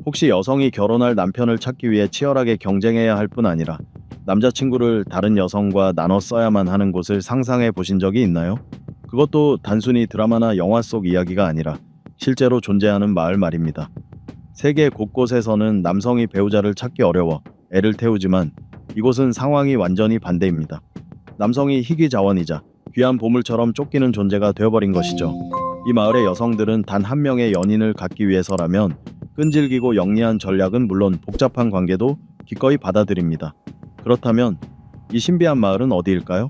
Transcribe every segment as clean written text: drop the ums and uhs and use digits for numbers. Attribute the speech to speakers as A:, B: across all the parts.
A: 혹시 여성이 결혼할 남편을 찾기 위해 치열하게 경쟁해야 할 뿐 아니라 남자친구를 다른 여성과 나눠 써야만 하는 곳을 상상해 보신 적이 있나요? 그것도 단순히 드라마나 영화 속 이야기가 아니라 실제로 존재하는 마을 말입니다. 세계 곳곳에서는 남성이 배우자를 찾기 어려워 애를 태우지만 이곳은 상황이 완전히 반대입니다. 남성이 희귀 자원이자 귀한 보물처럼 쫓기는 존재가 되어버린 것이죠. 이 마을의 여성들은 단 한 명의 연인을 갖기 위해서라면 끈질기고 영리한 전략은 물론 복잡한 관계도 기꺼이 받아들입니다. 그렇다면 이 신비한 마을은 어디일까요?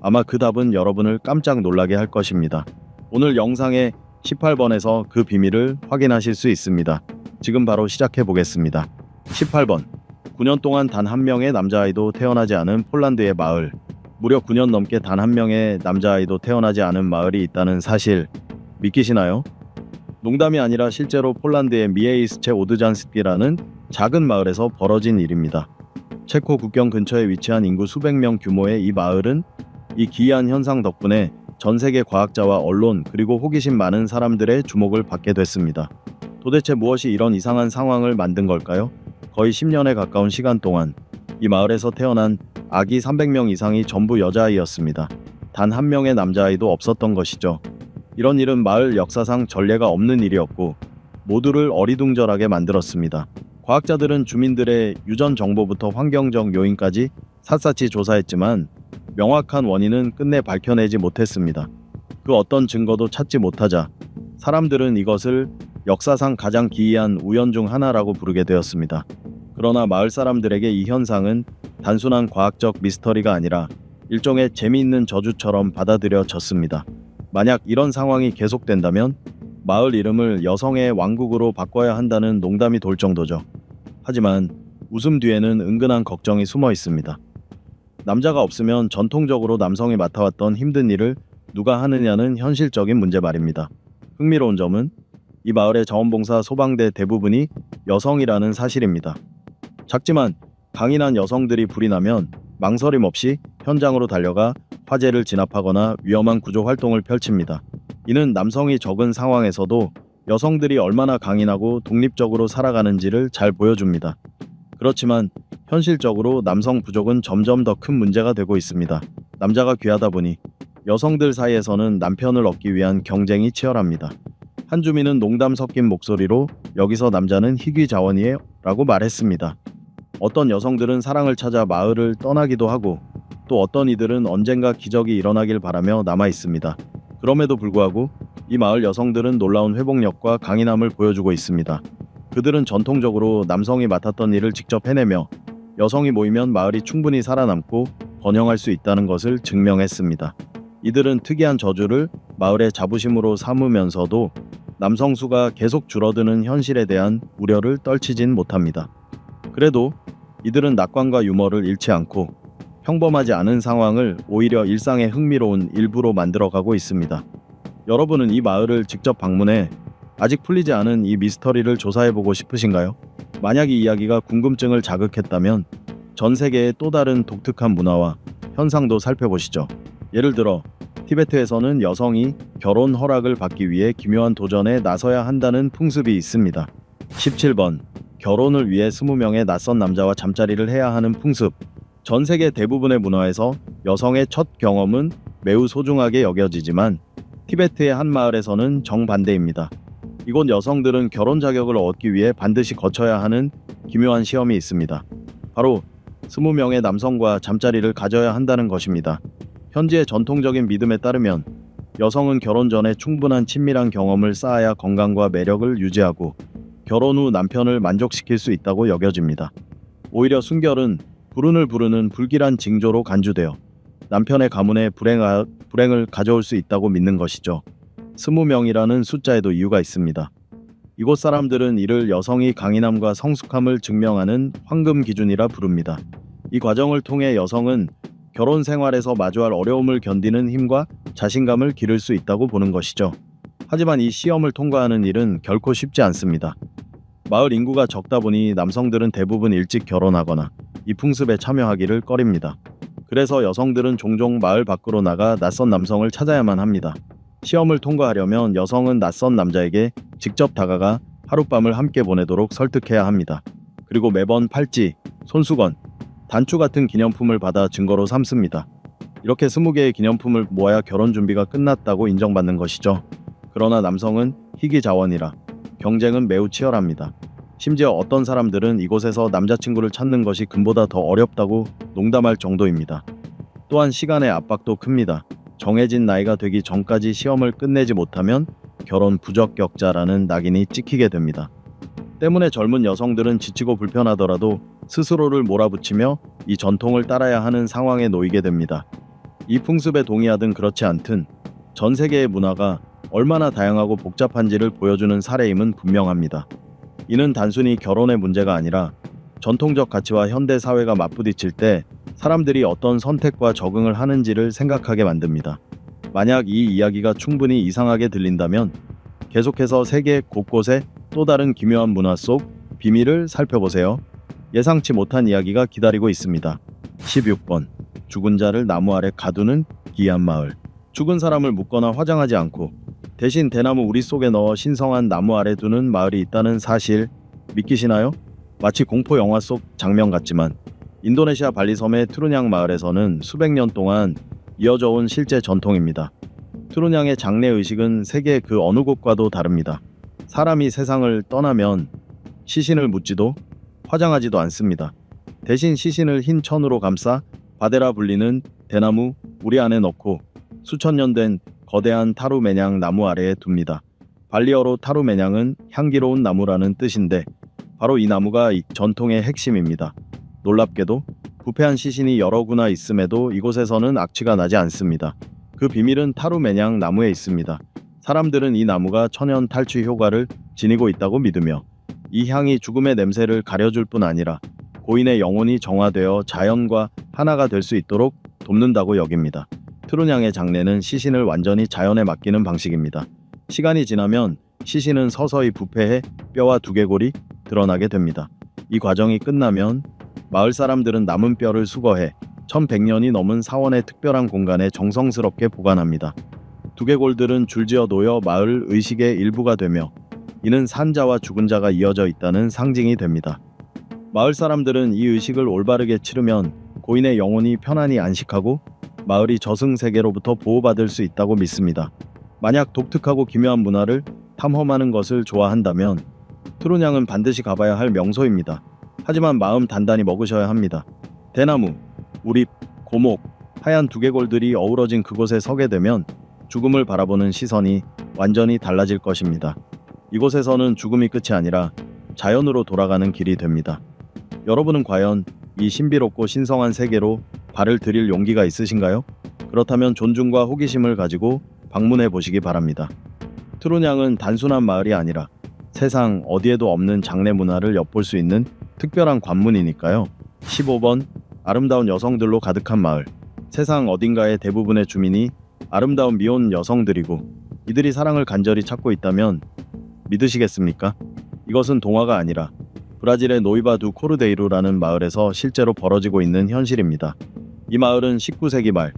A: 아마 그 답은 여러분을 깜짝 놀라게 할 것입니다. 오늘 영상의 18번에서 그 비밀을 확인하실 수 있습니다. 지금 바로 시작해 보겠습니다. 18번. 9년 동안 단 한 명의 남자아이도 태어나지 않은 폴란드의 마을. 무려 9년 넘게 단 한 명의 남자아이도 태어나지 않은 마을이 있다는 사실 믿기시나요? 농담이 아니라 실제로 폴란드의 미에이스체 오드잔스키라는 작은 마을에서 벌어진 일입니다. 체코 국경 근처에 위치한 인구 수백 명 규모의 이 마을은 이 기이한 현상 덕분에 전 세계 과학자와 언론 그리고 호기심 많은 사람들의 주목을 받게 됐습니다. 도대체 무엇이 이런 이상한 상황을 만든 걸까요? 거의 10년에 가까운 시간 동안 이 마을에서 태어난 아기 300명 이상이 전부 여자아이였습니다. 단 한 명의 남자아이도 없었던 것이죠. 이런 일은 마을 역사상 전례가 없는 일이었고 모두를 어리둥절하게 만들었습니다. 과학자들은 주민들의 유전 정보부터 환경적 요인까지 샅샅이 조사했지만 명확한 원인은 끝내 밝혀내지 못했습니다. 그 어떤 증거도 찾지 못하자 사람들은 이것을 역사상 가장 기이한 우연 중 하나라고 부르게 되었습니다. 그러나 마을 사람들에게 이 현상은 단순한 과학적 미스터리가 아니라 일종의 재미있는 저주처럼 받아들여졌습니다. 만약 이런 상황이 계속된다면 마을 이름을 여성의 왕국으로 바꿔야 한다는 농담이 돌 정도죠. 하지만 웃음 뒤에는 은근한 걱정이 숨어 있습니다. 남자가 없으면 전통적으로 남성이 맡아왔던 힘든 일을 누가 하느냐는 현실적인 문제 말입니다. 흥미로운 점은 이 마을의 자원봉사 소방대 대부분이 여성이라는 사실입니다. 작지만 강인한 여성들이 불이 나면 망설임 없이 현장으로 달려가 화재를 진압하거나 위험한 구조 활동을 펼칩니다. 이는 남성이 적은 상황에서도 여성들이 얼마나 강인하고 독립적으로 살아가는지를 잘 보여줍니다. 그렇지만 현실적으로 남성 부족은 점점 더 큰 문제가 되고 있습니다. 남자가 귀하다 보니 여성들 사이에서는 남편을 얻기 위한 경쟁이 치열합니다. 한 주민은 농담 섞인 목소리로 여기서 남자는 희귀 자원이에요 라고 말했습니다. 어떤 여성들은 사랑을 찾아 마을을 떠나기도 하고 또 어떤 이들은 언젠가 기적이 일어나길 바라며 남아 있습니다. 그럼에도 불구하고 이 마을 여성들은 놀라운 회복력과 강인함을 보여주고 있습니다. 그들은 전통적으로 남성이 맡았던 일을 직접 해내며 여성이 모이면 마을이 충분히 살아남고 번영할 수 있다는 것을 증명했습니다. 이들은 특이한 저주를 마을의 자부심으로 삼으면서도 남성 수가 계속 줄어드는 현실에 대한 우려를 떨치진 못합니다. 그래도 이들은 낙관과 유머를 잃지 않고 평범하지 않은 상황을 오히려 일상의 흥미로운 일부로 만들어가고 있습니다. 여러분은 이 마을을 직접 방문해 아직 풀리지 않은 이 미스터리를 조사해보고 싶으신가요? 만약 이 이야기가 궁금증을 자극했다면 전 세계의 또 다른 독특한 문화와 현상도 살펴보시죠. 예를 들어 티베트에서는 여성이 결혼 허락을 받기 위해 기묘한 도전에 나서야 한다는 풍습이 있습니다. 17번. 결혼을 위해 20명의 낯선 남자와 잠자리를 해야 하는 풍습. 전 세계 대부분의 문화에서 여성의 첫 경험은 매우 소중하게 여겨지지만 티베트의 한 마을에서는 정반대입니다. 이곳 여성들은 결혼 자격을 얻기 위해 반드시 거쳐야 하는 기묘한 시험이 있습니다. 바로 20명의 남성과 잠자리를 가져야 한다는 것입니다. 현지의 전통적인 믿음에 따르면 여성은 결혼 전에 충분한 친밀한 경험을 쌓아야 건강과 매력을 유지하고 결혼 후 남편을 만족시킬 수 있다고 여겨집니다. 오히려 순결은 불운을 부르는 불길한 징조로 간주되어 남편의 가문에 불행을 가져올 수 있다고 믿는 것이죠. 20명이라는 숫자에도 이유가 있습니다. 이곳 사람들은 이를 여성이 강인함과 성숙함을 증명하는 황금 기준이라 부릅니다. 이 과정을 통해 여성은 결혼 생활에서 마주할 어려움을 견디는 힘과 자신감을 기를 수 있다고 보는 것이죠. 하지만 이 시험을 통과하는 일은 결코 쉽지 않습니다. 마을 인구가 적다 보니 남성들은 대부분 일찍 결혼하거나 이 풍습에 참여하기를 꺼립니다. 그래서 여성들은 종종 마을 밖으로 나가 낯선 남성을 찾아야만 합니다. 시험을 통과하려면 여성은 낯선 남자에게 직접 다가가 하룻밤을 함께 보내도록 설득해야 합니다. 그리고 매번 팔찌, 손수건, 단추 같은 기념품을 받아 증거로 삼습니다. 이렇게 20개의 기념품을 모아야 결혼 준비가 끝났다고 인정받는 것이죠. 그러나 남성은 희귀자원이라 경쟁은 매우 치열합니다. 심지어 어떤 사람들은 이곳에서 남자친구를 찾는 것이 금보다 더 어렵다고 농담할 정도입니다. 또한 시간의 압박도 큽니다. 정해진 나이가 되기 전까지 시험을 끝내지 못하면 결혼 부적격자라는 낙인이 찍히게 됩니다. 때문에 젊은 여성들은 지치고 불편하더라도 스스로를 몰아붙이며 이 전통을 따라야 하는 상황에 놓이게 됩니다. 이 풍습에 동의하든 그렇지 않든 전 세계의 문화가 얼마나 다양하고 복잡한지를 보여주는 사례임은 분명합니다. 이는 단순히 결혼의 문제가 아니라 전통적 가치와 현대 사회가 맞부딪힐 때 사람들이 어떤 선택과 적응을 하는지를 생각하게 만듭니다. 만약 이 이야기가 충분히 이상하게 들린다면 계속해서 세계 곳곳에 또 다른 기묘한 문화 속 비밀을 살펴보세요. 예상치 못한 이야기가 기다리고 있습니다. 16번. 죽은 자를 나무 아래 가두는 기이한 마을. 죽은 사람을 묻거나 화장하지 않고 대신 대나무 우리 속에 넣어 신성한 나무 아래 두는 마을이 있다는 사실 믿기시나요? 마치 공포 영화 속 장면 같지만 인도네시아 발리섬의 트루냥 마을에서는 수백 년 동안 이어져 온 실제 전통입니다. 트루냥의 장례 의식은 세계 그 어느 곳과도 다릅니다. 사람이 세상을 떠나면 시신을 묻지도 화장하지도 않습니다. 대신 시신을 흰 천으로 감싸 바데라 불리는 대나무 우리 안에 넣고 수천 년 된 거대한 타루메냥 나무 아래에 둡니다. 발리어로 타루메냥은 향기로운 나무라는 뜻인데 바로 이 나무가 이 전통의 핵심입니다. 놀랍게도 부패한 시신이 여러 구나 있음에도 이곳에서는 악취가 나지 않습니다. 그 비밀은 타루메냥 나무에 있습니다. 사람들은 이 나무가 천연 탈취 효과를 지니고 있다고 믿으며 이 향이 죽음의 냄새를 가려줄 뿐 아니라 고인의 영혼이 정화되어 자연과 하나가 될 수 있도록 돕는다고 여깁니다. 트루냥의 장례는 시신을 완전히 자연에 맡기는 방식입니다. 시간이 지나면 시신은 서서히 부패해 뼈와 두개골이 드러나게 됩니다. 이 과정이 끝나면 마을 사람들은 남은 뼈를 수거해 1100년이 넘은 사원의 특별한 공간에 정성스럽게 보관합니다. 두개골들은 줄지어 놓여 마을 의식의 일부가 되며 이는 산자와 죽은 자가 이어져 있다는 상징이 됩니다. 마을 사람들은 이 의식을 올바르게 치르면 고인의 영혼이 편안히 안식하고 마을이 저승세계로부터 보호받을 수 있다고 믿습니다. 만약 독특하고 기묘한 문화를 탐험하는 것을 좋아한다면 트루냥은 반드시 가봐야 할 명소입니다. 하지만 마음 단단히 먹으셔야 합니다. 대나무, 우립, 고목, 하얀 두개골들이 어우러진 그곳에 서게 되면 죽음을 바라보는 시선이 완전히 달라질 것입니다. 이곳에서는 죽음이 끝이 아니라 자연으로 돌아가는 길이 됩니다. 여러분은 과연 이 신비롭고 신성한 세계로 발을 들일 용기가 있으신가요? 그렇다면 존중과 호기심을 가지고 방문해 보시기 바랍니다. 트루냥은 단순한 마을이 아니라 세상 어디에도 없는 장례 문화를 엿볼 수 있는 특별한 관문이니까요. 15번. 아름다운 여성들로 가득한 마을. 세상 어딘가의 대부분의 주민이 아름다운 미혼 여성들이고 이들이 사랑을 간절히 찾고 있다면 믿으시겠습니까? 이것은 동화가 아니라 브라질의 노이바 두 코르데이루라는 마을에서 실제로 벌어지고 있는 현실입니다. 이 마을은 19세기 말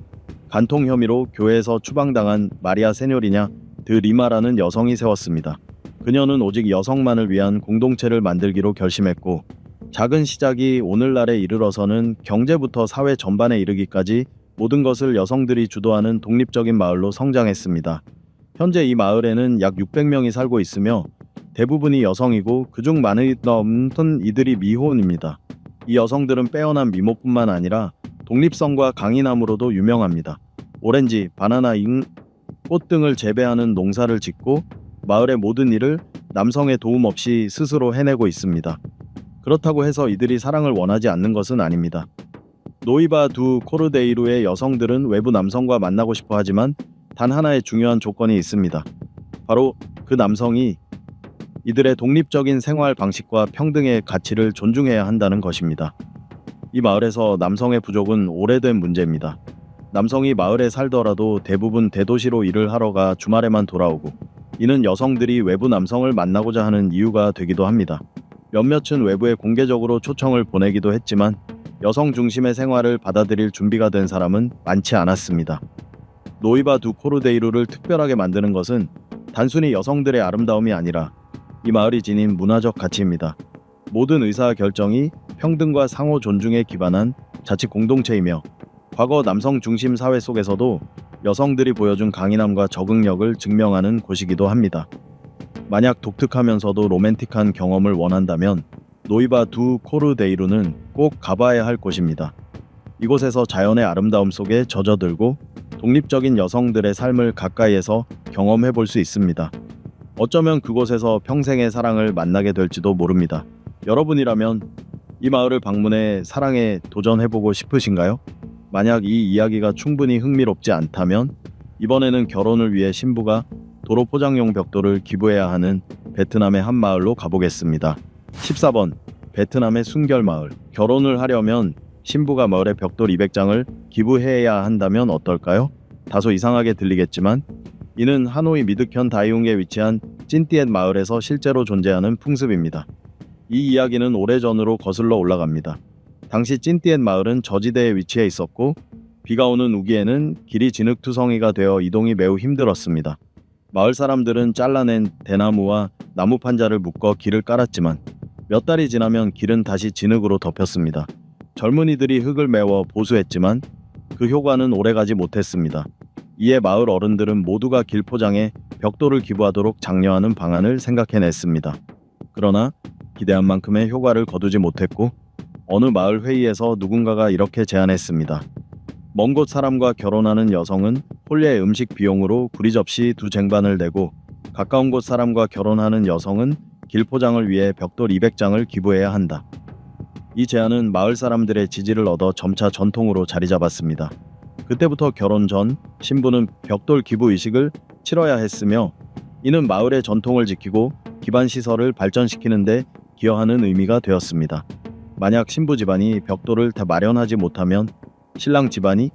A: 간통 혐의로 교회에서 추방당한 마리아 세뇨리냐 드 리마라는 여성이 세웠습니다. 그녀는 오직 여성만을 위한 공동체를 만들기로 결심했고 작은 시작이 오늘날에 이르러서는 경제부터 사회 전반에 이르기까지 모든 것을 여성들이 주도하는 독립적인 마을로 성장했습니다. 현재 이 마을에는 약 600명이 살고 있으며 대부분이 여성이고 그중 많은 이들이 미혼입니다. 이 여성들은 빼어난 미모뿐만 아니라 독립성과 강인함으로도 유명합니다. 오렌지, 바나나, 꽃 등을 재배하는 농사를 짓고 마을의 모든 일을 남성의 도움 없이 스스로 해내고 있습니다. 그렇다고 해서 이들이 사랑을 원하지 않는 것은 아닙니다. 노이바 두 코르데이루의 여성들은 외부 남성과 만나고 싶어 하지만 단 하나의 중요한 조건이 있습니다. 바로 그 남성이 이들의 독립적인 생활 방식과 평등의 가치를 존중해야 한다는 것입니다. 이 마을에서 남성의 부족은 오래된 문제입니다. 남성이 마을에 살더라도 대부분 대도시로 일을 하러 가 주말에만 돌아오고 이는 여성들이 외부 남성을 만나고자 하는 이유가 되기도 합니다. 몇몇은 외부에 공개적으로 초청을 보내기도 했지만 여성 중심의 생활을 받아들일 준비가 된 사람은 많지 않았습니다. 노이바 두 코르데이루를 특별하게 만드는 것은 단순히 여성들의 아름다움이 아니라 이 마을이 지닌 문화적 가치입니다. 모든 의사 결정이 평등과 상호 존중에 기반한 자치 공동체이며 과거 남성 중심 사회 속에서도 여성들이 보여준 강인함과 적응력을 증명하는 곳이기도 합니다. 만약 독특하면서도 로맨틱한 경험을 원한다면 노이바 두 코르데이루는 꼭 가봐야 할 곳입니다. 이곳에서 자연의 아름다움 속에 젖어들고 독립적인 여성들의 삶을 가까이에서 경험해 볼 수 있습니다. 어쩌면 그곳에서 평생의 사랑을 만나게 될지도 모릅니다. 여러분이라면 이 마을을 방문해 사랑에 도전해보고 싶으신가요? 만약 이 이야기가 충분히 흥미롭지 않다면 이번에는 결혼을 위해 신부가 도로 포장용 벽돌을 기부해야 하는 베트남의 한 마을로 가보겠습니다. 14번 베트남의 순결마을. 결혼을 하려면 신부가 마을에 벽돌 200장을 기부해야 한다면 어떨까요? 다소 이상하게 들리겠지만 이는 하노이 미드현 다이웅에 위치한 찐띠엣 마을에서 실제로 존재하는 풍습입니다. 이 이야기는 오래전으로 거슬러 올라갑니다. 당시 찐띠엣 마을은 저지대에 위치해 있었고 비가 오는 우기에는 길이 진흙투성이가 되어 이동이 매우 힘들었습니다. 마을 사람들은 잘라낸 대나무와 나무 판자를 묶어 길을 깔았지만 몇 달이 지나면 길은 다시 진흙으로 덮였습니다. 젊은이들이 흙을 메워 보수했지만 그 효과는 오래가지 못했습니다. 이에 마을 어른들은 모두가 길 포장에 벽돌을 기부하도록 장려하는 방안을 생각해냈습니다. 그러나 기대한 만큼의 효과를 거두지 못했고 어느 마을 회의에서 누군가가 이렇게 제안했습니다. 먼 곳 사람과 결혼하는 여성은 혼례 음식 비용으로 구리 접시 2쟁반을 내고 가까운 곳 사람과 결혼하는 여성은 길 포장을 위해 벽돌 200장을 기부해야 한다. 이 제안은 마을 사람들의 지지를 얻어 점차 전통으로 자리 잡았습니다. 그때부터 결혼 전 신부는 벽돌 기부 의식을 치러야 했으며 이는 마을의 전통을 지키고 기반 시설을 발전시키는 데 기여하는 의미가 되었습니다. 만약 신부 집안이 벽돌을 다 마련하지 못하면 신랑 집안이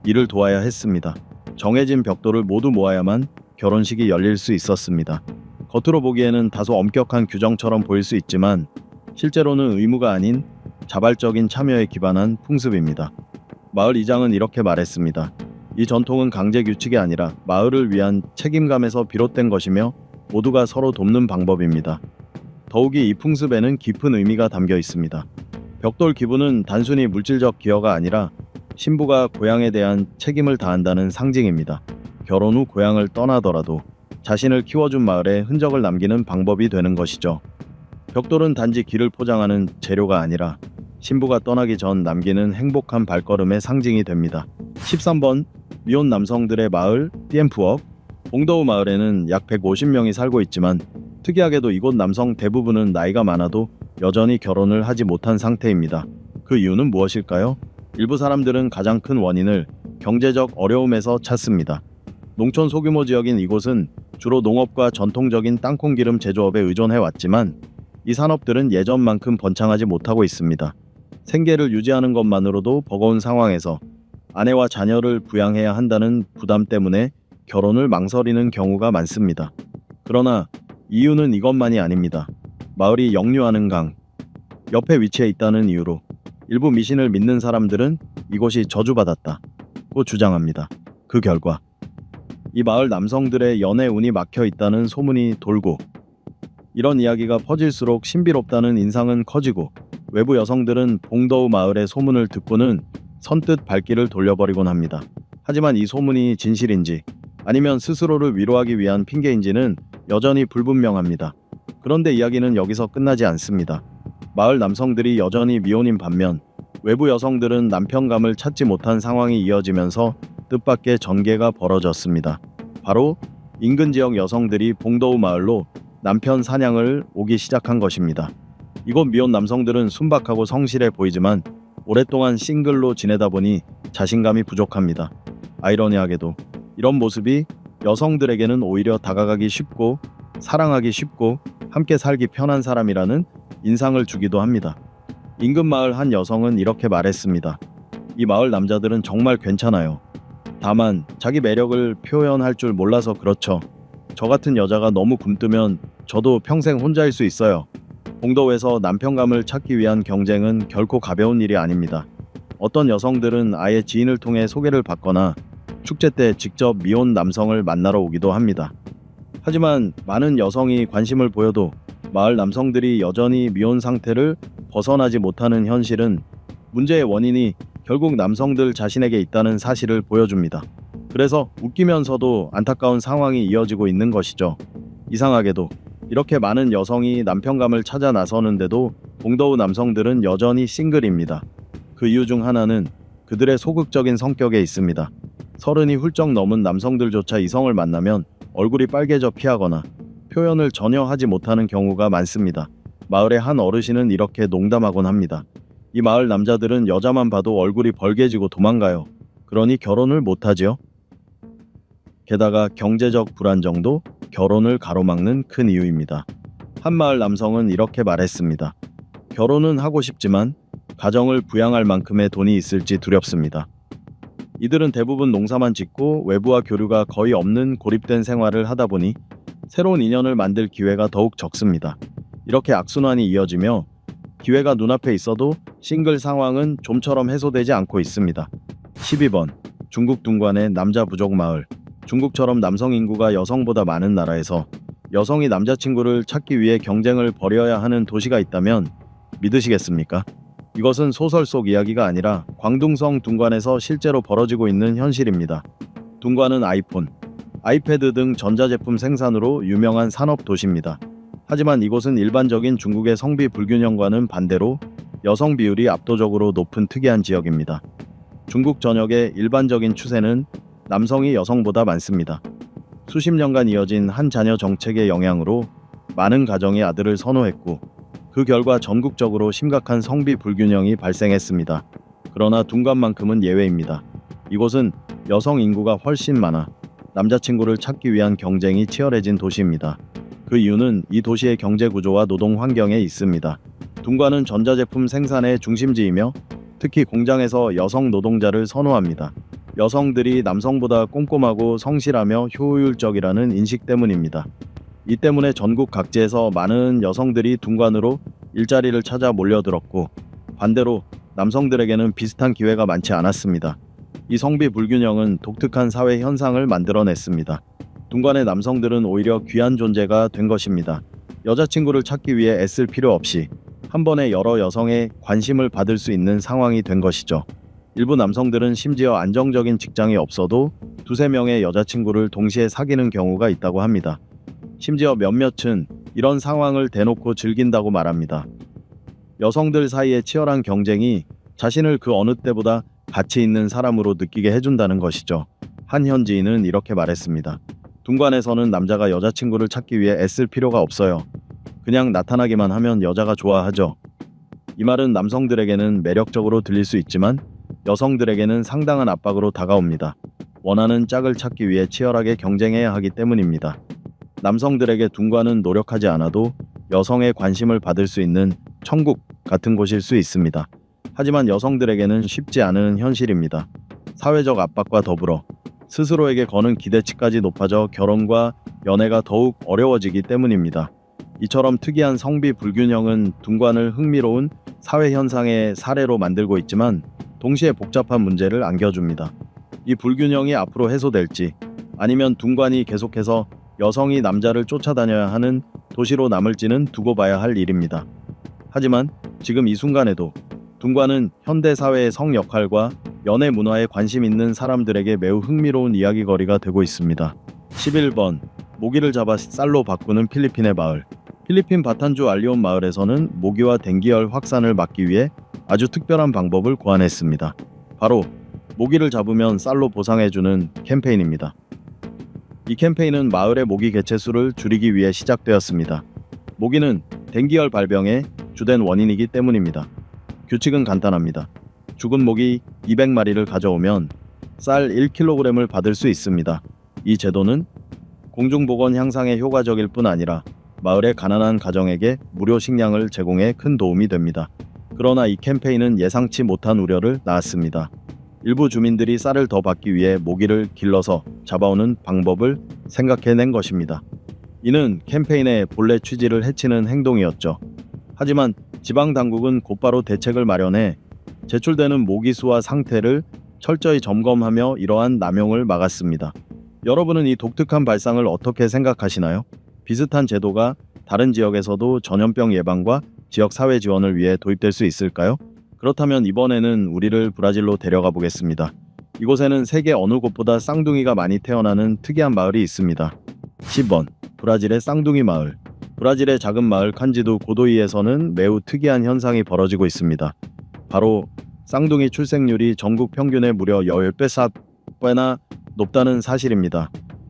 A: 이를 도와야 했습니다. 정해진 벽돌을 모두 모아야만 결혼식이 열릴 수 있었습니다. 겉으로 보기에는 다소 엄격한 규정처럼 보일 수 있지만 실제로는 의무가 아닌 자발적인 참여에 기반한 풍습입니다. 마을 이장은 이렇게 말했습니다. 이 전통은 강제 규칙이 아니라 마을을 위한 책임감에서 비롯된 것이며 모두가 서로 돕는 방법입니다. 더욱이 이 풍습에는 깊은 의미가 담겨 있습니다. 벽돌 기부는 단순히 물질적 기여가 아니라 신부가 고향에 대한 책임을 다한다는 상징입니다. 결혼 후 고향을 떠나더라도 자신을 키워준 마을에 흔적을 남기는 방법이 되는 것이죠. 벽돌은 단지 길을 포장하는 재료가 아니라 신부가 떠나기 전 남기는 행복한 발걸음의 상징이 됩니다. 13번 미혼 남성들의 마을 띠엠푸억. 봉더우 마을에는 약 150명이 살고 있지만 특이하게도 이곳 남성 대부분은 나이가 많아도 여전히 결혼을 하지 못한 상태입니다. 그 이유는 무엇일까요? 일부 사람들은 가장 큰 원인을 경제적 어려움에서 찾습니다. 농촌 소규모 지역인 이곳은 주로 농업과 전통적인 땅콩기름 제조업에 의존해 왔지만 이 산업들은 예전만큼 번창하지 못하고 있습니다. 생계를 유지하는 것만으로도 버거운 상황에서 아내와 자녀를 부양해야 한다는 부담 때문에 결혼을 망설이는 경우가 많습니다. 그러나 이유는 이것만이 아닙니다. 마을이 역류하는 강 옆에 위치해 있다는 이유로 일부 미신을 믿는 사람들은 이곳이 저주받았다고 주장합니다. 그 결과 이 마을 남성들의 연애 운이 막혀 있다는 소문이 돌고 이런 이야기가 퍼질수록 신비롭다는 인상은 커지고 외부 여성들은 봉더우 마을의 소문을 듣고는 선뜻 발길을 돌려버리곤 합니다. 하지만 이 소문이 진실인지 아니면 스스로를 위로하기 위한 핑계인지는 여전히 불분명합니다. 그런데 이야기는 여기서 끝나지 않습니다. 마을 남성들이 여전히 미혼인 반면 외부 여성들은 남편감을 찾지 못한 상황이 이어지면서 뜻밖의 전개가 벌어졌습니다. 바로 인근 지역 여성들이 봉더우 마을로 남편 사냥을 오기 시작한 것입니다. 이곳 미혼 남성들은 순박하고 성실해 보이지만 오랫동안 싱글로 지내다 보니 자신감이 부족합니다. 아이러니하게도 이런 모습이 여성들에게는 오히려 다가가기 쉽고 사랑하기 쉽고 함께 살기 편한 사람이라는 인상을 주기도 합니다. 인근 마을 한 여성은 이렇게 말했습니다. 이 마을 남자들은 정말 괜찮아요. 다만 자기 매력을 표현할 줄 몰라서 그렇죠. 저 같은 여자가 너무 굼뜨면 저도 평생 혼자일 수 있어요. 봉더우에서 남편감을 찾기 위한 경쟁은 결코 가벼운 일이 아닙니다. 어떤 여성들은 아예 지인을 통해 소개를 받거나 축제 때 직접 미혼 남성을 만나러 오기도 합니다. 하지만 많은 여성이 관심을 보여도 마을 남성들이 여전히 미혼 상태를 벗어나지 못하는 현실은 문제의 원인이 결국 남성들 자신에게 있다는 사실을 보여줍니다. 그래서 웃기면서도 안타까운 상황이 이어지고 있는 것이죠. 이상하게도 이렇게 많은 여성이 남편감을 찾아 나서는데도 공더우 남성들은 여전히 싱글입니다. 그 이유 중 하나는 그들의 소극적인 성격에 있습니다. 30이 훌쩍 넘은 남성들조차 이성을 만나면 얼굴이 빨개져 피하거나 표현을 전혀 하지 못하는 경우가 많습니다. 마을의 한 어르신은 이렇게 농담하곤 합니다. 이 마을 남자들은 여자만 봐도 얼굴이 벌개지고 도망가요. 그러니 결혼을 못하지요. 게다가 경제적 불안정도 결혼을 가로막는 큰 이유입니다. 한 마을 남성은 이렇게 말했습니다. 결혼은 하고 싶지만 가정을 부양할 만큼의 돈이 있을지 두렵습니다. 이들은 대부분 농사만 짓고 외부와 교류가 거의 없는 고립된 생활을 하다 보니 새로운 인연을 만들 기회가 더욱 적습니다. 이렇게 악순환이 이어지며 기회가 눈앞에 있어도 싱글 상황은 좀처럼 해소되지 않고 있습니다. 12번 중국 둥관의 남자 부족 마을. 중국처럼 남성 인구가 여성보다 많은 나라에서 여성이 남자친구를 찾기 위해 경쟁을 벌여야 하는 도시가 있다면 믿으시겠습니까? 이것은 소설 속 이야기가 아니라 광둥성 둥관에서 실제로 벌어지고 있는 현실입니다. 둥관은 아이폰, 아이패드 등 전자제품 생산으로 유명한 산업 도시입니다. 하지만 이곳은 일반적인 중국의 성비 불균형과는 반대로 여성 비율이 압도적으로 높은 특이한 지역입니다. 중국 전역의 일반적인 추세는 남성이 여성보다 많습니다. 수십 년간 이어진 한 자녀 정책의 영향으로 많은 가정이 아들을 선호했고 그 결과 전국적으로 심각한 성비 불균형이 발생했습니다. 그러나 둥관만큼은 예외입니다. 이곳은 여성 인구가 훨씬 많아 남자친구를 찾기 위한 경쟁이 치열해진 도시입니다. 그 이유는 이 도시의 경제 구조와 노동 환경에 있습니다. 둥관은 전자제품 생산의 중심지이며 특히 공장에서 여성 노동자를 선호합니다. 여성들이 남성보다 꼼꼼하고 성실하며 효율적이라는 인식 때문입니다. 이 때문에 전국 각지에서 많은 여성들이 둥관으로 일자리를 찾아 몰려들었고 반대로 남성들에게는 비슷한 기회가 많지 않았습니다. 이 성비 불균형은 독특한 사회 현상을 만들어냈습니다. 둥관의 남성들은 오히려 귀한 존재가 된 것입니다. 여자친구를 찾기 위해 애쓸 필요 없이 한 번에 여러 여성의 관심을 받을 수 있는 상황이 된 것이죠. 일부 남성들은 심지어 안정적인 직장이 없어도 두세 명의 여자친구를 동시에 사귀는 경우가 있다고 합니다. 심지어 몇몇은 이런 상황을 대놓고 즐긴다고 말합니다. 여성들 사이의 치열한 경쟁이 자신을 그 어느 때보다 가치 있는 사람으로 느끼게 해준다는 것이죠. 한 현지인은 이렇게 말했습니다. 둥관에서는 남자가 여자친구를 찾기 위해 애쓸 필요가 없어요. 그냥 나타나기만 하면 여자가 좋아하죠. 이 말은 남성들에게는 매력적으로 들릴 수 있지만 여성들에게는 상당한 압박으로 다가옵니다. 원하는 짝을 찾기 위해 치열하게 경쟁해야 하기 때문입니다. 남성들에게 둥관은 노력하지 않아도 여성의 관심을 받을 수 있는 천국 같은 곳일 수 있습니다. 하지만 여성들에게는 쉽지 않은 현실입니다. 사회적 압박과 더불어 스스로에게 거는 기대치까지 높아져 결혼과 연애가 더욱 어려워지기 때문입니다. 이처럼 특이한 성비 불균형은 둥관을 흥미로운 사회 현상의 사례로 만들고 있지만 동시에 복잡한 문제를 안겨줍니다. 이 불균형이 앞으로 해소될지 아니면 둥관이 계속해서 여성이 남자를 쫓아다녀야 하는 도시로 남을지는 두고 봐야 할 일입니다. 하지만 지금 이 순간에도 둥관은 현대사회의 성 역할과 연애 문화에 관심 있는 사람들에게 매우 흥미로운 이야기거리가 되고 있습니다. 11번 모기를 잡아 쌀로 바꾸는 필리핀의 마을. 필리핀 바탄주 알리온 마을에서는 모기와 댕기열 확산을 막기 위해 아주 특별한 방법을 고안했습니다. 바로 모기를 잡으면 쌀로 보상해주는 캠페인입니다. 이 캠페인은 마을의 모기 개체수를 줄이기 위해 시작되었습니다. 모기는 댕기열 발병의 주된 원인이기 때문입니다. 규칙은 간단합니다. 죽은 모기 200마리를 가져오면 쌀 1kg을 받을 수 있습니다. 이 제도는 공중보건 향상에 효과적일 뿐 아니라 마을의 가난한 가정에게 무료 식량을 제공해 큰 도움이 됩니다. 그러나 이 캠페인은 예상치 못한 우려를 낳았습니다. 일부 주민들이 쌀을 더 받기 위해 모기를 길러서 잡아오는 방법을 생각해낸 것입니다. 이는 캠페인의 본래 취지를 해치는 행동이었죠. 하지만 지방 당국은 곧바로 대책을 마련해 제출되는 모기 수와 상태를 철저히 점검하며 이러한 남용을 막았습니다. 여러분은 이 독특한 발상을 어떻게 생각하시나요? 비슷한 제도가 다른 지역에서도 전염병 예방과 지역 사회 지원을 위해 도입될 수 있을까요? 그렇다면 이번에는 우리를 브라질로 데려가 보겠습니다. 이곳에는 세계 어느 곳보다 쌍둥이가 많이 태어나는 특이한 마을이 있습니다. 10번 브라질의 쌍둥이 마을. 브라질의 작은 마을 칸지두 고도이에서는 매우 특이한 현상이 벌어지고 있습니다. 바로 쌍둥이 출생률이 전국 평균의 무려 10배나 높다는 사실입니다.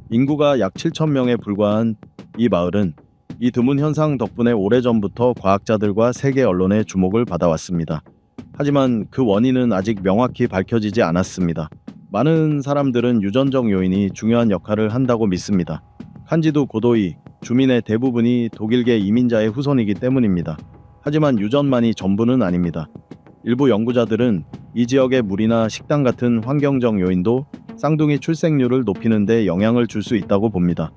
A: 인구가 약 7,000명에 불과한 이 마을은 이 드문 현상 덕분에 오래전부터 과학자들과 세계 언론의 주목을 받아왔습니다. 하지만 그 원인은 아직 명확히 밝혀지지 않았습니다. 많은 사람들은 유전적 요인이 중요한 역할을 한다고 믿습니다. 칸지두 고도이 주민의 대부분이 독일계 이민자의 후손이기 때문입니다. 하지만 유전만이 전부는 아닙니다. 일부 연구자들은 이 지역의 물이나 식당 같은 환경적 요인도 쌍둥이 출생률을 높이는 데 영향을 줄 수 있다고 봅니다.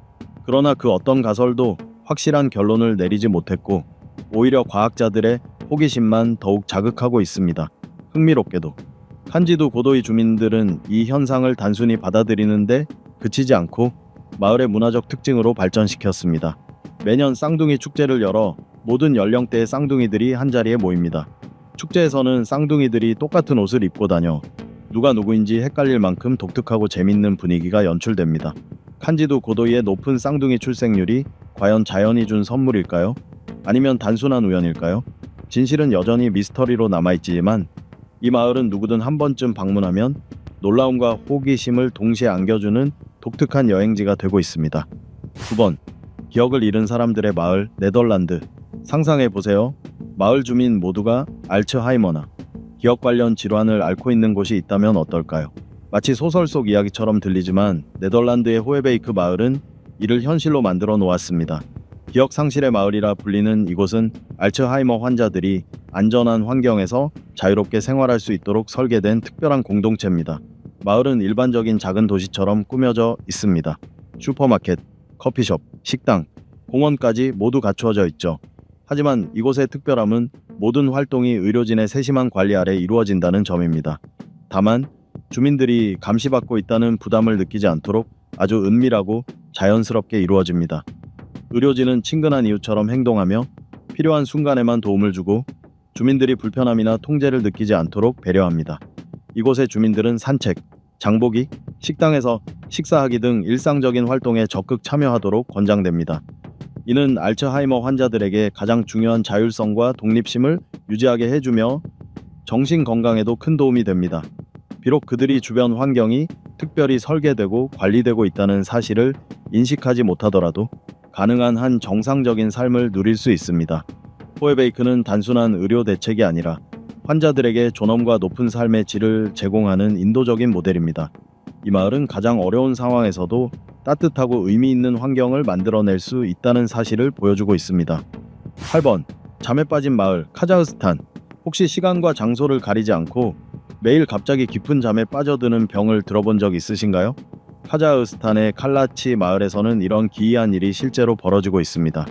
A: 그러나 그 어떤 가설도 확실한 결론을 내리지 못했고 오히려 과학자들의 호기심만 더욱 자극하고 있습니다. 흥미롭게도 칸지두 고도이 주민들은 이 현상을 단순히 받아들이는데 그치지 않고 마을의 문화적 특징으로 발전시켰습니다. 매년 쌍둥이 축제를 열어 모든 연령대의 쌍둥이들이 한자리에 모입니다. 축제에서는 쌍둥이들이 똑같은 옷을 입고 다녀 누가 누구인지 헷갈릴 만큼 독특하고 재밌는 분위기가 연출됩니다. 칸지두 고도이의 높은 쌍둥이 출생률이 과연 자연이 준 선물일까요? 아니면 단순한 우연일까요? 진실은 여전히 미스터리로 남아있지만 이 마을은 누구든 한 번쯤 방문하면 놀라움과 호기심을 동시에 안겨주는 독특한 여행지가 되고 있습니다. 9번 기억을 잃은 사람들의 마을 네덜란드. 상상해보세요. 마을 주민 모두가 알츠하이머나 기억 관련 질환을 앓고 있는 곳이 있다면 어떨까요? 마치 소설 속 이야기처럼 들리지만 네덜란드의 호에베이크 마을은 이를 현실로 만들어 놓았습니다. 기억 상실의 마을이라 불리는 이곳은 알츠하이머 환자들이 안전한 환경에서 자유롭게 생활할 수 있도록 설계된 특별한 공동체입니다. 마을은 일반적인 작은 도시처럼 꾸며져 있습니다. 슈퍼마켓, 커피숍, 식당, 공원까지 모두 갖추어져 있죠. 하지만 이곳의 특별함은 모든 활동이 의료진의 세심한 관리 아래 이루어진다는 점입니다. 다만 주민들이 감시받고 있다는 부담을 느끼지 않도록 아주 은밀하고 자연스럽게 이루어집니다. 의료진은 친근한 이웃처럼 행동하며 필요한 순간에만 도움을 주고 주민들이 불편함이나 통제를 느끼지 않도록 배려합니다. 이곳의 주민들은 산책, 장보기, 식당에서 식사하기 등 일상적인 활동에 적극 참여하도록 권장됩니다. 이는 알츠하이머 환자들에게 가장 중요한 자율성과 독립심을 유지하게 해주며 정신 건강에도 큰 도움이 됩니다. 비록 그들이 주변 환경이 특별히 설계되고 관리되고 있다는 사실을 인식하지 못하더라도 가능한 한 정상적인 삶을 누릴 수 있습니다. 호에베이크는 단순한 의료 대책이 아니라 환자들에게 존엄과 높은 삶의 질을 제공하는 인도적인 모델입니다. 이 마을은 가장 어려운 상황에서도 따뜻하고 의미 있는 환경을 만들어낼 수 있다는 사실을 보여주고 있습니다. 8번 잠에 빠진 마을 카자흐스탄. 혹시 시간과 장소를 가리지 않고 매일 갑자기 깊은 잠에 빠져드는 병을 들어본 적 있으신가요? 카자흐스탄의 칼라치 마을에서는 이런 기이한 일이 실제로 벌어지고 있습니다.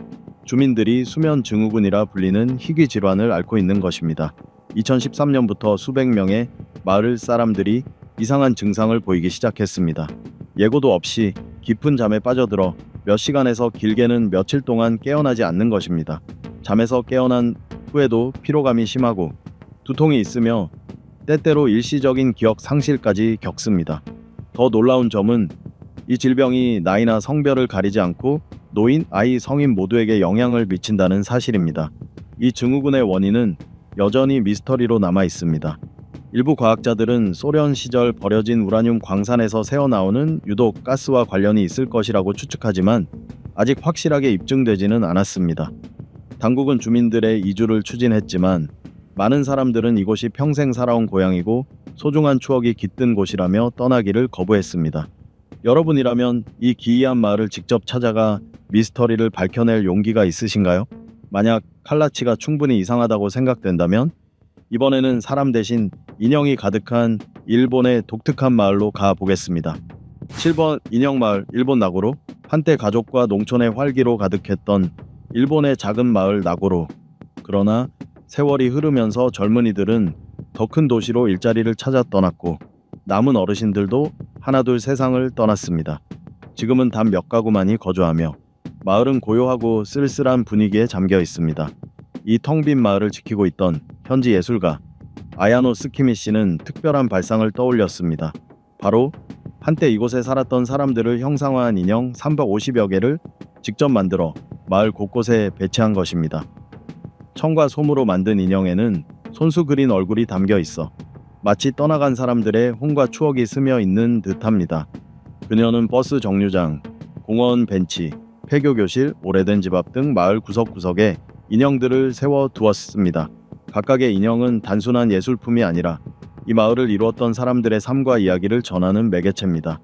A: 주민들이 수면 증후군이라 불리는 희귀 질환을 앓고 있는 것입니다. 2013년부터 수백 명의 마을 사람들이 이상한 증상을 보이기 시작했습니다. 예고도 없이 깊은 잠에 빠져들어 몇 시간에서 길게는 며칠 동안 깨어나지 않는 것입니다. 잠에서 깨어난 후에도 피로감이 심하고 두통이 있으며 때때로 일시적인 기억 상실까지 겪습니다. 더 놀라운 점은 이 질병이 나이나 성별을 가리지 않고 노인, 아이, 성인 모두에게 영향을 미친다는 사실입니다. 이 증후군의 원인은 여전히 미스터리로 남아 있습니다. 일부 과학자들은 소련 시절 버려진 우라늄 광산에서 새어나오는 유독 가스와 관련이 있을 것이라고 추측하지만 아직 확실하게 입증되지는 않았습니다. 당국은 주민들의 이주를 추진했지만 많은 사람들은 이곳이 평생 살아온 고향이고 소중한 추억이 깃든 곳이라며 떠나기를 거부했습니다. 여러분이라면 이 기이한 마을을 직접 찾아가 미스터리를 밝혀낼 용기가 있으신가요? 만약 칼라치가 충분히 이상하다고 생각된다면 이번에는 사람 대신 인형이 가득한 일본의 독특한 마을로 가보겠습니다. 7번 인형마을 일본 나고로. 한때 가족과 농촌의 활기로 가득했던 일본의 작은 마을 나고로. 그러나 세월이 흐르면서 젊은이들은 더 큰 도시로 일자리를 찾아 떠났고 남은 어르신들도 하나둘 세상을 떠났습니다. 지금은 단 몇 가구만이 거주하며 마을은 고요하고 쓸쓸한 분위기에 잠겨 있습니다. 이 텅 빈 마을을 지키고 있던 현지 예술가 아야노 스키미 씨는 특별한 발상을 떠올렸습니다. 바로 한때 이곳에 살았던 사람들을 형상화한 인형 350여 개를 직접 만들어 마을 곳곳에 배치한 것입니다. 천과 솜으로 만든 인형에는 손수 그린 얼굴이 담겨 있어 마치 떠나간 사람들의 혼과 추억이 스며 있는 듯합니다. 그녀는 버스 정류장, 공원 벤치, 폐교교실, 오래된 집 앞 등 마을 구석구석에 인형들을 세워 두었습니다. 각각의 인형은 단순한 예술품이 아니라 이 마을을 이루었던 사람들의 삶과 이야기를 전하는 매개체입니다.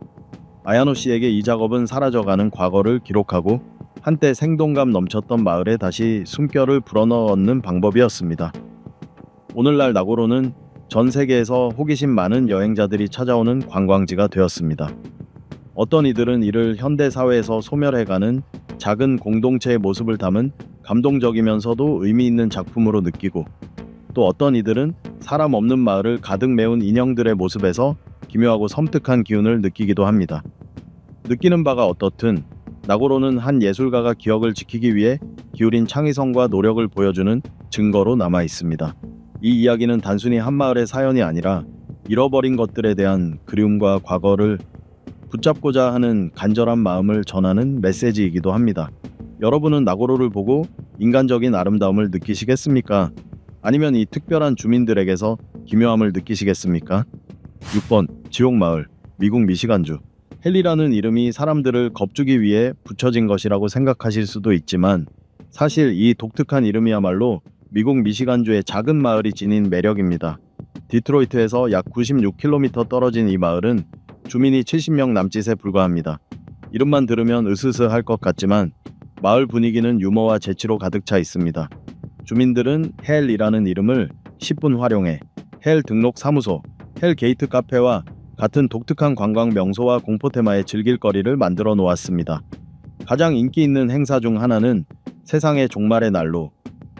A: 아야노 씨에게 이 작업은 사라져가는 과거를 기록하고 한때 생동감 넘쳤던 마을에 다시 숨결을 불어넣는 방법이었습니다. 오늘날 나고로는 전 세계에서 호기심 많은 여행자들이 찾아오는 관광지가 되었습니다. 어떤 이들은 이를 현대 사회에서 소멸해가는 작은 공동체의 모습을 담은 감동적이면서도 의미 있는 작품으로 느끼고, 또 어떤 이들은 사람 없는 마을을 가득 메운 인형들의 모습에서 기묘하고 섬뜩한 기운을 느끼기도 합니다. 느끼는 바가 어떻든 나고로는 한 예술가가 기억을 지키기 위해 기울인 창의성과 노력을 보여주는 증거로 남아 있습니다. 이 이야기는 단순히 한 마을의 사연이 아니라 잃어버린 것들에 대한 그리움과 과거를 붙잡고자 하는 간절한 마음을 전하는 메시지이기도 합니다. 여러분은 나고로를 보고 인간적인 아름다움을 느끼시겠습니까? 아니면 이 특별한 주민들에게서 기묘함을 느끼시겠습니까? 6번 지옥마을, 미국 미시간주. 헨리라는 이름이 사람들을 겁주기 위해 붙여진 것이라고 생각하실 수도 있지만, 사실 이 독특한 이름이야말로 미국 미시간주의 작은 마을이 지닌 매력입니다. 디트로이트에서 약 96km 떨어진 이 마을은 주민이 70명 남짓에 불과합니다. 이름만 들으면 으스스할 것 같지만 마을 분위기는 유머와 재치로 가득 차 있습니다. 주민들은 헬이라는 이름을 10분 활용해 헬 등록 사무소, 헬 게이트 카페와 같은 독특한 관광 명소와 공포 테마의 즐길 거리를 만들어 놓았습니다. 가장 인기 있는 행사 중 하나는 세상의 종말의 날로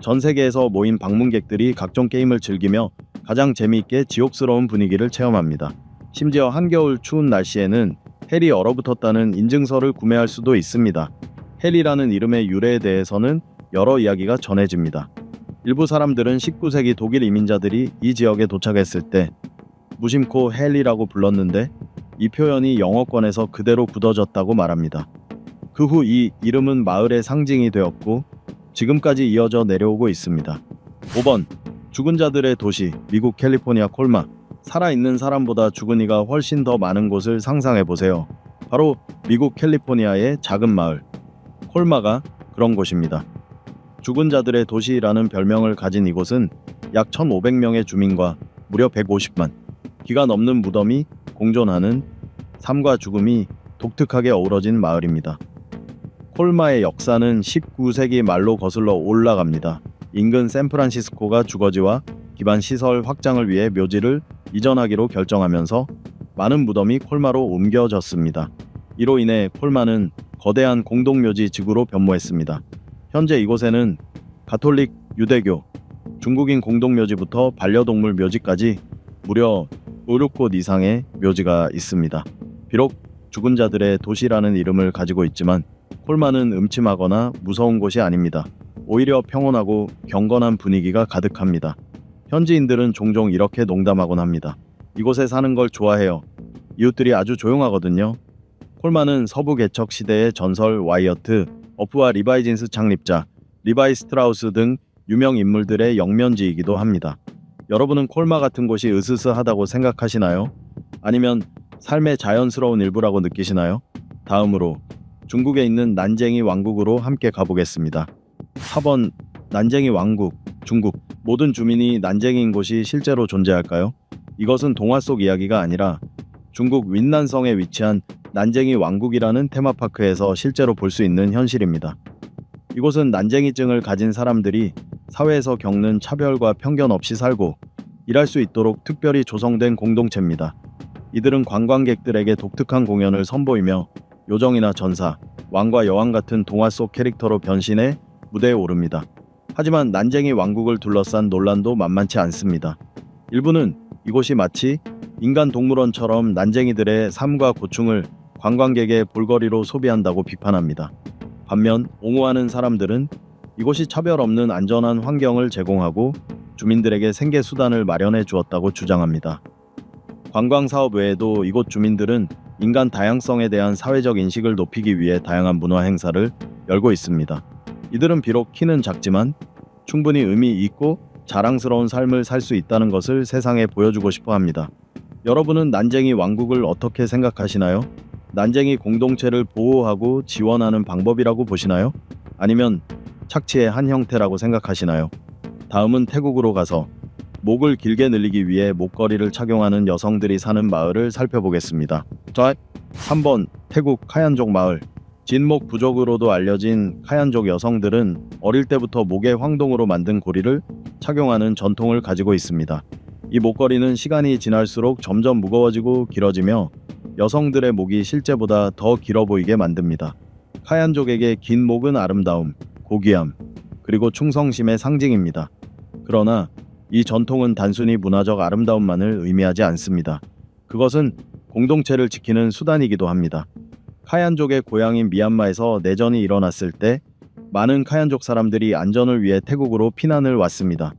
A: 전 세계에서 모인 방문객들이 각종 게임을 즐기며 가장 재미있게 지옥스러운 분위기를 체험합니다. 심지어 한겨울 추운 날씨에는 헬이 얼어붙었다는 인증서를 구매할 수도 있습니다. 헬이라는 이름의 유래에 대해서는 여러 이야기가 전해집니다. 일부 사람들은 19세기 독일 이민자들이 이 지역에 도착했을 때 무심코 헬이라고 불렀는데 이 표현이 영어권에서 그대로 굳어졌다고 말합니다. 그 후 이 이름은 마을의 상징이 되었고 지금까지 이어져 내려오고 있습니다. 5번 죽은 자들의 도시, 미국 캘리포니아 콜마. 살아있는 사람보다 죽은 이가 훨씬 더 많은 곳을 상상해보세요. 바로 미국 캘리포니아의 작은 마을 콜마가 그런 곳입니다. 죽은 자들의 도시라는 별명을 가진 이곳은 약 1,500명의 주민과 무려 150만 기가 넘는 무덤이 공존하는 삶과 죽음이 독특하게 어우러진 마을입니다. 콜마의 역사는 19세기 말로 거슬러 올라갑니다. 인근 샌프란시스코가 주거지와 기반 시설 확장을 위해 묘지를 이전하기로 결정하면서 많은 무덤이 콜마로 옮겨졌습니다. 이로 인해 콜마는 거대한 공동묘지 지구로 변모했습니다. 현재 이곳에는 가톨릭, 유대교, 중국인 공동묘지부터 반려동물 묘지까지 무려 5,6곳 이상의 묘지가 있습니다. 비록 죽은 자들의 도시라는 이름을 가지고 있지만 콜마는 음침하거나 무서운 곳이 아닙니다. 오히려 평온하고 경건한 분위기가 가득합니다. 현지인들은 종종 이렇게 농담하곤 합니다. 이곳에 사는 걸 좋아해요. 이웃들이 아주 조용하거든요. 콜마는 서부 개척 시대의 전설 와이어트, 어프와 리바이 진스 창립자, 리바이 스트라우스 등 유명 인물들의 영면지이기도 합니다. 여러분은 콜마 같은 곳이 으스스하다고 생각하시나요? 아니면 삶의 자연스러운 일부라고 느끼시나요? 다음으로 중국에 있는 난쟁이 왕국으로 함께 가보겠습니다. 4번 난쟁이 왕국, 중국. 모든 주민이 난쟁이인 곳이 실제로 존재할까요? 이것은 동화 속 이야기가 아니라 중국 윈난성에 위치한 난쟁이 왕국이라는 테마파크에서 실제로 볼 수 있는 현실입니다. 이곳은 난쟁이증을 가진 사람들이 사회에서 겪는 차별과 편견 없이 살고 일할 수 있도록 특별히 조성된 공동체입니다. 이들은 관광객들에게 독특한 공연을 선보이며 요정이나 전사, 왕과 여왕 같은 동화 속 캐릭터로 변신해 무대에 오릅니다. 하지만 난쟁이 왕국을 둘러싼 논란도 만만치 않습니다. 일부는 이곳이 마치 인간 동물원처럼 난쟁이들의 삶과 고충을 관광객의 볼거리로 소비한다고 비판합니다. 반면 옹호하는 사람들은 이곳이 차별 없는 안전한 환경을 제공하고 주민들에게 생계 수단을 마련해 주었다고 주장합니다. 관광 사업 외에도 이곳 주민들은 인간 다양성에 대한 사회적 인식을 높이기 위해 다양한 문화 행사를 열고 있습니다. 이들은 비록 키는 작지만 충분히 의미 있고 자랑스러운 삶을 살 수 있다는 것을 세상에 보여주고 싶어 합니다. 여러분은 난쟁이 왕국을 어떻게 생각하시나요? 난쟁이 공동체를 보호하고 지원하는 방법이라고 보시나요? 아니면 착취의 한 형태라고 생각하시나요? 다음은 태국으로 가서 목을 길게 늘리기 위해 목걸이를 착용하는 여성들이 사는 마을을 살펴보겠습니다. 자, 3번 태국 카얀족 마을. 진목 부족으로도 알려진 카얀족 여성들은 어릴 때부터 목에 황동으로 만든 고리를 착용하는 전통을 가지고 있습니다. 이 목걸이는 시간이 지날수록 점점 무거워지고 길어지며 여성들의 목이 실제보다 더 길어 보이게 만듭니다. 카얀족에게 긴 목은 아름다움, 고귀함, 그리고 충성심의 상징입니다. 그러나 이 전통은 단순히 문화적 아름다움만을 의미하지 않습니다. 그것은 공동체를 지키는 수단이기도 합니다. 카얀족의 고향인 미얀마에서 내전이 일어났을 때 많은 카얀족 사람들이 안전을 위해 태국으로 피난을 왔습니다.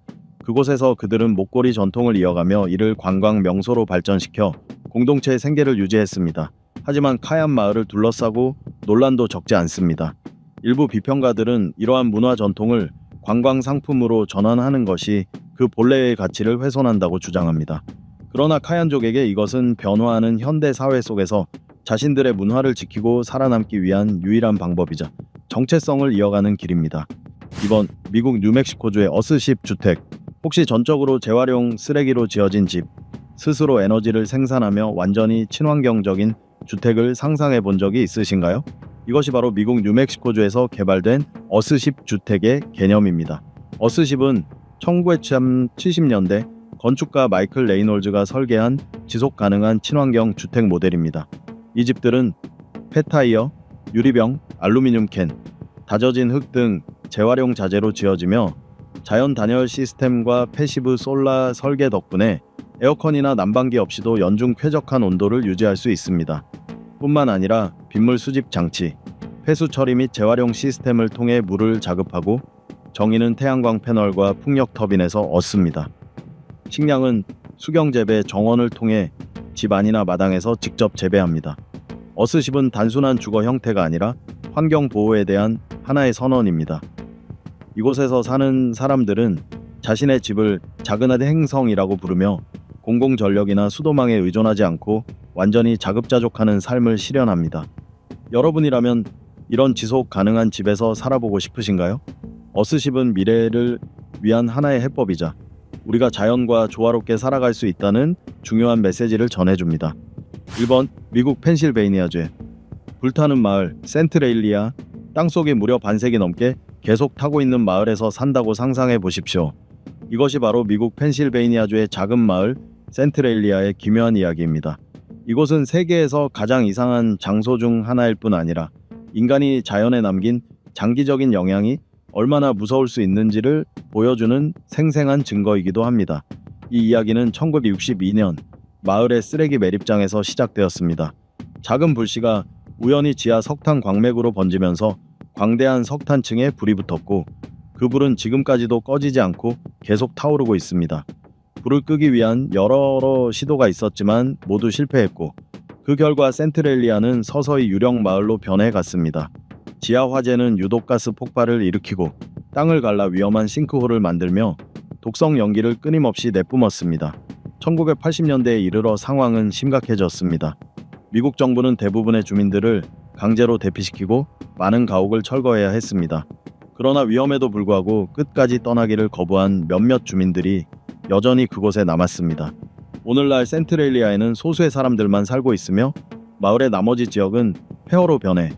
A: 그곳에서 그들은 목걸이 전통을 이어가며 이를 관광 명소로 발전시켜 공동체의 생계를 유지했습니다. 하지만 카얀 마을을 둘러싸고 논란도 적지 않습니다. 일부 비평가들은 이러한 문화 전통을 관광 상품으로 전환하는 것이 그 본래의 가치를 훼손한다고 주장합니다. 그러나 카얀족에게 이것은 변화하는 현대 사회 속에서 자신들의 문화를 지키고 살아남기 위한 유일한 방법이자 정체성을 이어가는 길입니다. 2번 미국 뉴멕시코주의 어스십 주택. 혹시 전적으로 재활용 쓰레기로 지어진 집, 스스로 에너지를 생산하며 완전히 친환경적인 주택을 상상해 본 적이 있으신가요? 이것이 바로 미국 뉴멕시코주에서 개발된 어스십 주택의 개념입니다. 어스십은 1970년대 건축가 마이클 레이놀즈가 설계한 지속 가능한 친환경 주택 모델입니다. 이 집들은 폐타이어, 유리병, 알루미늄 캔, 다져진 흙 등 재활용 자재로 지어지며 자연 단열 시스템과 패시브 솔라 설계 덕분에 에어컨이나 난방기 없이도 연중 쾌적한 온도를 유지할 수 있습니다. 뿐만 아니라 빗물 수집 장치, 폐수 처리 및 재활용 시스템을 통해 물을 자급하고 정의는 태양광 패널과 풍력 터빈에서 얻습니다. 식량은 수경재배 정원을 통해 집 안이나 마당에서 직접 재배합니다. 어스십은 단순한 주거 형태가 아니라 환경 보호에 대한 하나의 선언입니다. 이곳에서 사는 사람들은 자신의 집을 작은 행성이라고 부르며 공공전력이나 수도망에 의존하지 않고 완전히 자급자족하는 삶을 실현합니다. 여러분이라면 이런 지속 가능한 집에서 살아보고 싶으신가요? 어스십은 미래를 위한 하나의 해법이자 우리가 자연과 조화롭게 살아갈 수 있다는 중요한 메시지를 전해줍니다. 1번 미국 펜실베이니아주 불타는 마을 센트레일리아. 땅속에 무려 반세기 넘게 계속 타고 있는 마을에서 산다고 상상해 보십시오. 이것이 바로 미국 펜실베이니아주의 작은 마을 센트레일리아의 기묘한 이야기입니다. 이곳은 세계에서 가장 이상한 장소 중 하나일 뿐 아니라 인간이 자연에 남긴 장기적인 영향이 얼마나 무서울 수 있는지를 보여주는 생생한 증거이기도 합니다. 이 이야기는 1962년 마을의 쓰레기 매립장에서 시작되었습니다. 작은 불씨가 우연히 지하 석탄 광맥으로 번지면서 광대한 석탄층에 불이 붙었고 그 불은 지금까지도 꺼지지 않고 계속 타오르고 있습니다. 불을 끄기 위한 여러 시도가 있었지만 모두 실패했고 그 결과 센트레일리아는 서서히 유령 마을로 변해갔습니다. 지하 화재는 유독가스 폭발을 일으키고 땅을 갈라 위험한 싱크홀을 만들며 독성 연기를 끊임없이 내뿜었습니다. 1980년대에 이르러 상황은 심각해졌습니다. 미국 정부는 대부분의 주민들을 강제로 대피시키고 많은 가옥을 철거해야 했습니다. 그러나 위험에도 불구하고 끝까지 떠나기를 거부한 몇몇 주민들이 여전히 그곳에 남았습니다. 오늘날 센트레일리아에는 소수의 사람들만 살고 있으며 마을의 나머지 지역은 폐허로 변해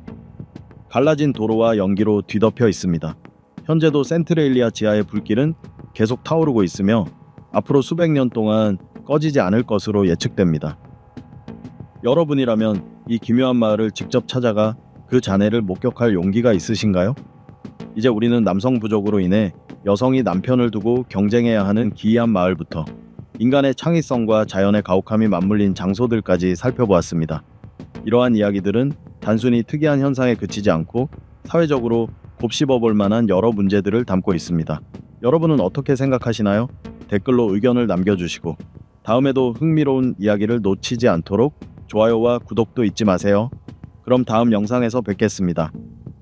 A: 갈라진 도로와 연기로 뒤덮여 있습니다. 현재도 센트레일리아 지하의 불길은 계속 타오르고 있으며 앞으로 수백 년 동안 꺼지지 않을 것으로 예측됩니다. 여러분이라면 이 기묘한 마을을 직접 찾아가 그 잔해를 목격할 용기가 있으신가요? 이제 우리는 남성 부족으로 인해 여성이 남편을 두고 경쟁해야 하는 기이한 마을부터 인간의 창의성과 자연의 가혹함이 맞물린 장소들까지 살펴보았습니다. 이러한 이야기들은 단순히 특이한 현상에 그치지 않고 사회적으로 곱씹어 볼 만한 여러 문제들을 담고 있습니다. 여러분은 어떻게 생각하시나요? 댓글로 의견을 남겨주시고 다음에도 흥미로운 이야기를 놓치지 않도록 좋아요와 구독도 잊지 마세요. 그럼 다음 영상에서 뵙겠습니다.